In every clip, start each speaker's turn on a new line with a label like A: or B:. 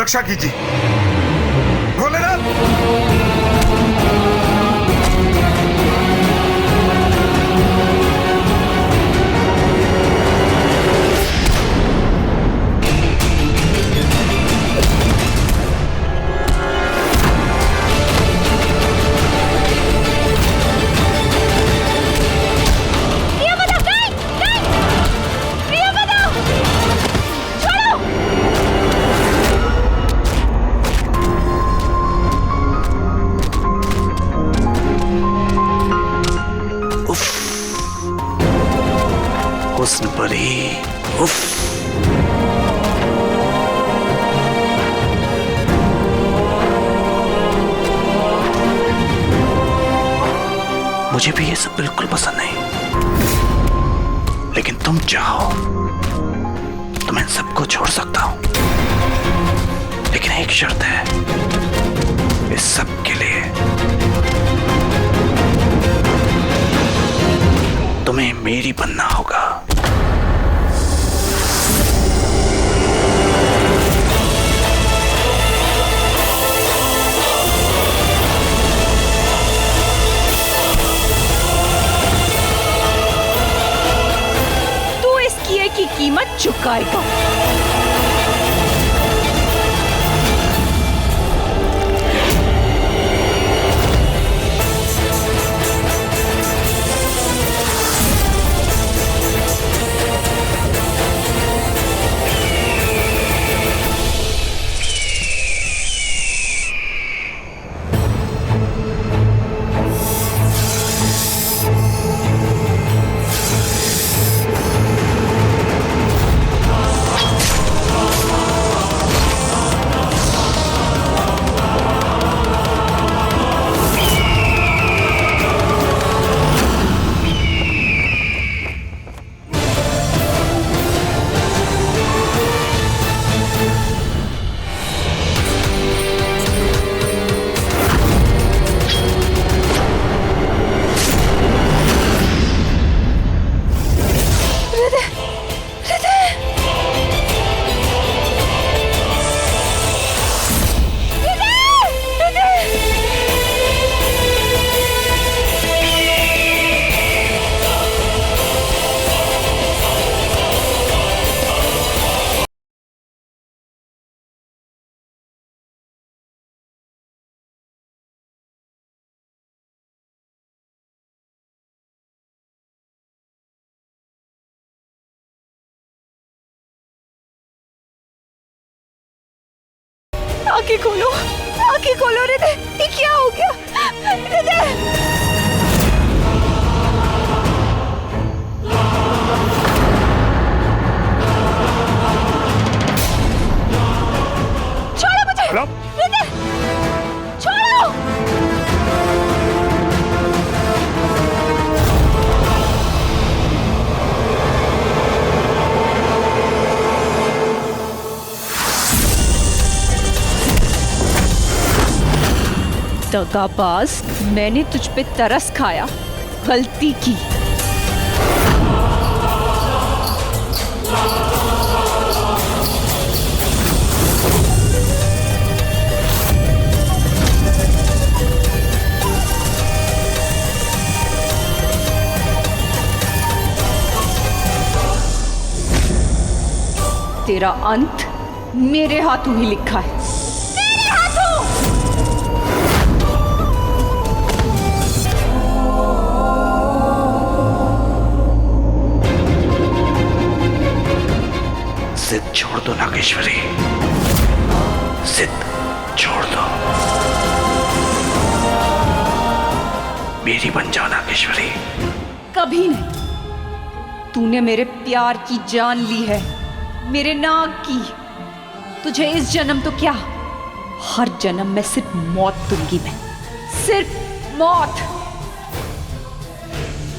A: रक्षा कीजिए। भोलेनाथ!
B: हुस्न परी, उफ। मुझे भी ये सब बिल्कुल पसंद नहीं, लेकिन तुम चाहो तो मैं इन सबको छोड़ सकता हूं, लेकिन एक शर्त है, इस सब के लिए तुम्हें मेरी बनना होगा।
C: तू इस किए की कीमत चुकाएगा। आंखें खोलो, आंखें खोलो हृदय, ये क्या हो गया हृदय? छोड़ो मुझे हृदय, छोड़ो। दगाबाज, मैंने तुझ पे तरस खाया, गलती की। तेरा अंत मेरे हाथों ही लिखा है। मेरे हाथों!
B: जिद छोड़ दो नागेश्वरी, जिद छोड़ दो, मेरी बन जाओ नागेश्वरी।
C: कभी नहीं। तूने मेरे प्यार की जान ली है, मेरे नाग की। तुझे इस जन्म तो क्या, हर जन्म में सिर्फ मौत दूंगी मैं, सिर्फ मौत।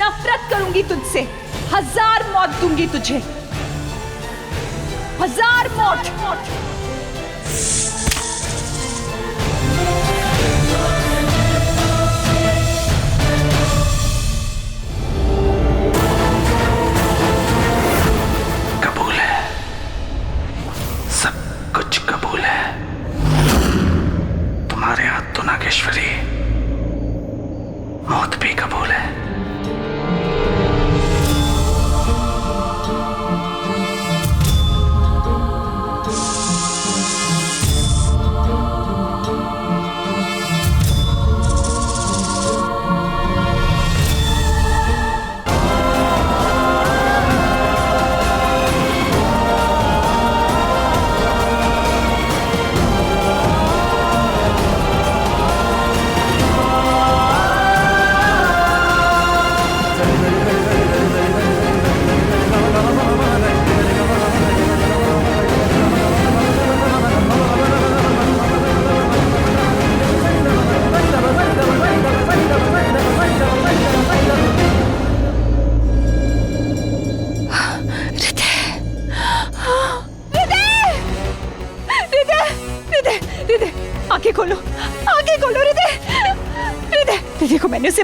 C: नफरत करूंगी तुझसे, 1000 मौत दूंगी तुझे, 1000 मौत।
B: कबूल है, सब कुछ कबूल है।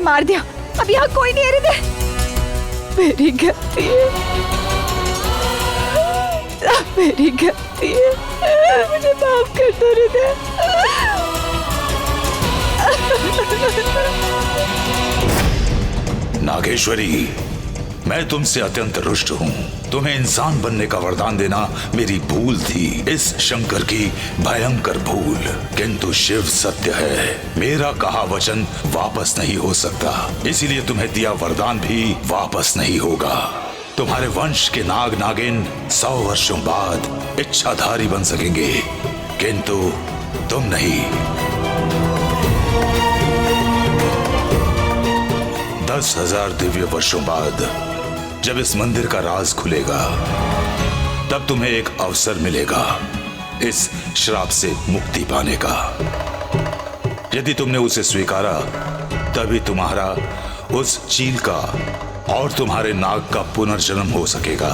C: मार दिया। अब यहाँ कोई नहीं है हृदय। मेरी गलती है, मेरी गलती है, मुझे माफ कर दो हृदय।
D: नागेश्वरी, मैं तुमसे अत्यंत रुष्ट हूँ। तुम्हें इंसान बनने का वरदान देना मेरी भूल थी, इस शंकर की भयंकर भूल। किंतु शिव सत्य है, मेरा कहा वचन वापस नहीं हो सकता, इसीलिए तुम्हें दिया वरदान भी वापस नहीं होगा। तुम्हारे वंश के नाग नागिन 100 वर्षों बाद इच्छाधारी बन सकेंगे, किंतु तुम नहीं। 10,000 दिव्य वर्षों बाद जब इस मंदिर का राज खुलेगा, तब तुम्हें एक अवसर मिलेगा इस श्राप से मुक्ति पाने का। यदि तुमने उसे स्वीकारा, तभी तुम्हारा, उस चील का और तुम्हारे नाग का पुनर्जन्म हो सकेगा।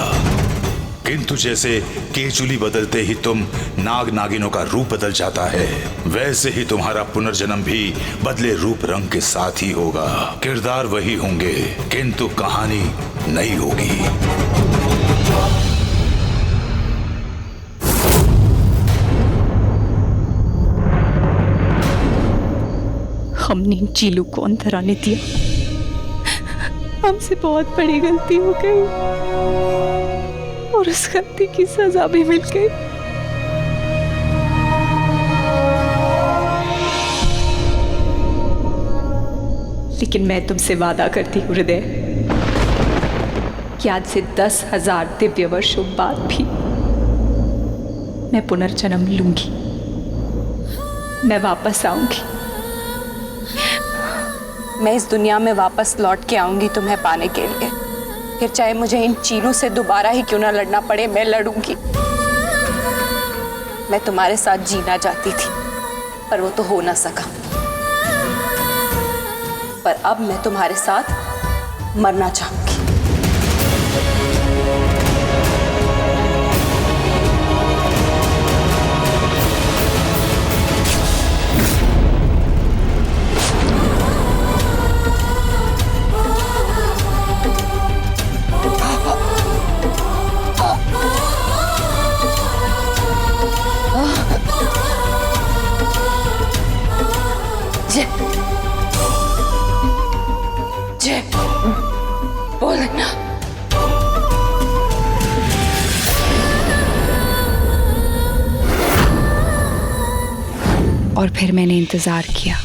D: किंतु जैसे केचुली बदलते ही तुम नाग नागिनों का रूप बदल जाता है, वैसे ही तुम्हारा पुनर्जन्म भी बदले रूप रंग के साथ ही होगा। किरदार वही होंगे, किंतु कहानी नई होगी।
C: हमने इन चीलू को अंदर आने दिया, हमसे बहुत बड़ी गलती हो गई और उस गलती की सजा भी मिल गई। लेकिन मैं तुमसे वादा करती हूँ हृदय कि आज से 10,000 दिव्य वर्षों बाद भी मैं पुनर्जन्म लूंगी, मैं वापस आऊंगी।
E: मैं इस दुनिया में वापस लौट के आऊंगी तुम्हें पाने के लिए, फिर चाहे मुझे इन चीलों से दोबारा ही क्यों ना लड़ना पड़े, मैं लड़ूंगी। मैं तुम्हारे साथ जीना चाहती थी, पर वो तो हो ना सका। पर अब मैं तुम्हारे साथ मरना चाहूंगी। बोलना।
C: और फिर मैंने इंतजार किया।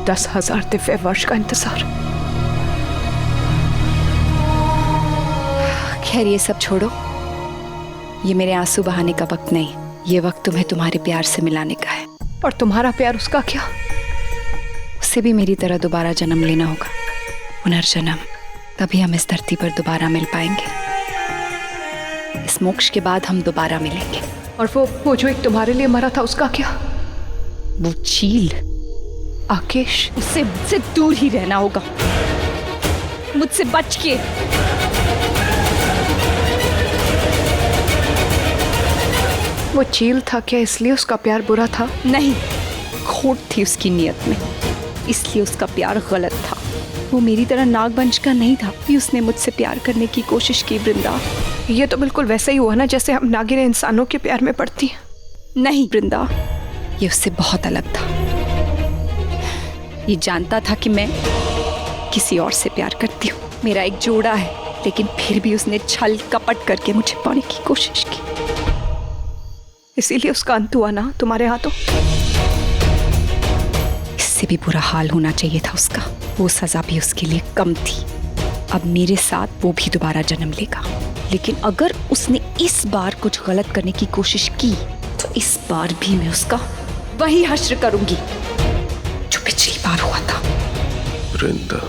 C: 10,000 दिव्य वर्ष का इंतजार। खैर ये सब छोड़ो, ये मेरे आंसू बहाने का वक्त नहीं, ये वक्त तुम्हें तुम्हारे प्यार से मिलाने का है।
F: और तुम्हारा प्यार उसका क्या?
C: उससे भी मेरी तरह दोबारा जन्म लेना होगा, पुनर्जन्म। तभी हम इस धरती पर दोबारा मिल पाएंगे। इस मोक्ष के बाद हम दोबारा मिलेंगे।
F: और वो जो एक तुम्हारे लिए मरा था, उसका क्या?
C: वो चील
F: आकेश,
C: उससे मुझसे दूर ही रहना होगा, मुझसे बच के।
F: वो चील था क्या इसलिए उसका प्यार बुरा था?
C: नहीं, खोट थी उसकी नीयत में, इसलिए उसका प्यार गलत था। वो मेरी तरह नागवंश का नहीं था, भी उसने मुझसे प्यार करने की कोशिश की। वृंदा,
F: ये तो बिल्कुल वैसे ही हुआ ना जैसे हम नागिनें इंसानों के प्यार में पड़ती हैं।
C: नहीं वृंदा, ये उससे बहुत अलग था। ये जानता था कि मैं किसी और से प्यार करती हूँ, मेरा एक जोड़ा है, लेकिन फिर भी उसने छल कपट करके मुझे पाने की कोशिश की।
F: इसीलिए उसका अंत हुआ ना तुम्हारे हाथों।
C: इससे भी बुरा हाल होना चाहिए था उसका। वो सजा भी उसके लिए कम थी। अब मेरे साथ वो भी दोबारा जन्म लेगा, लेकिन अगर उसने इस बार कुछ गलत करने की कोशिश की तो इस बार भी मैं उसका वही हश्र करूंगी जो पिछली बार हुआ था।
A: वृंदा,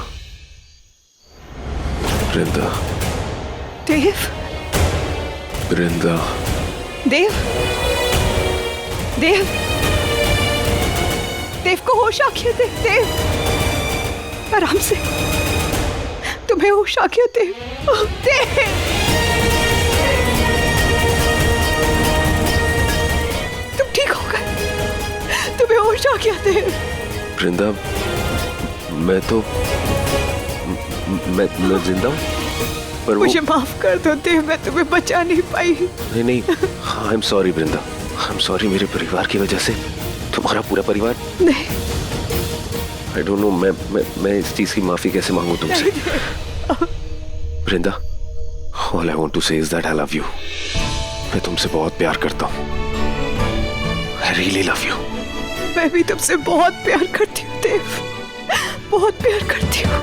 A: वृंदा,
F: देव,
A: वृंदा,
F: देव, देव, देव को होश आ गया। देव, आराम से, तुम्हें होश आ गया। देव, देव, तुम ठीक हो गए, तुम्हें होश होश आ गया देव।
A: वृंदा, मैं तो मैं जिंदा हूँ, पर वो
F: मुझे माफ कर दो देव, मैं तुम्हें बचा नहीं पाई।
A: नहीं नहीं, I am sorry Vrinda, I am sorry. मेरे परिवार की वजह से तुम्हारा पूरा परिवार।
F: नहीं,
A: आई डोंट नो, मैं इस चीज की माफी कैसे मांगू तुमसे। वृंदा, ऑल आई वांट टू से is that I love you. मैं तुमसे बहुत प्यार करता हूँ। I really love you.
F: मैं भी तुमसे बहुत प्यार करती हूँ देव, बहुत प्यार करती हूँ।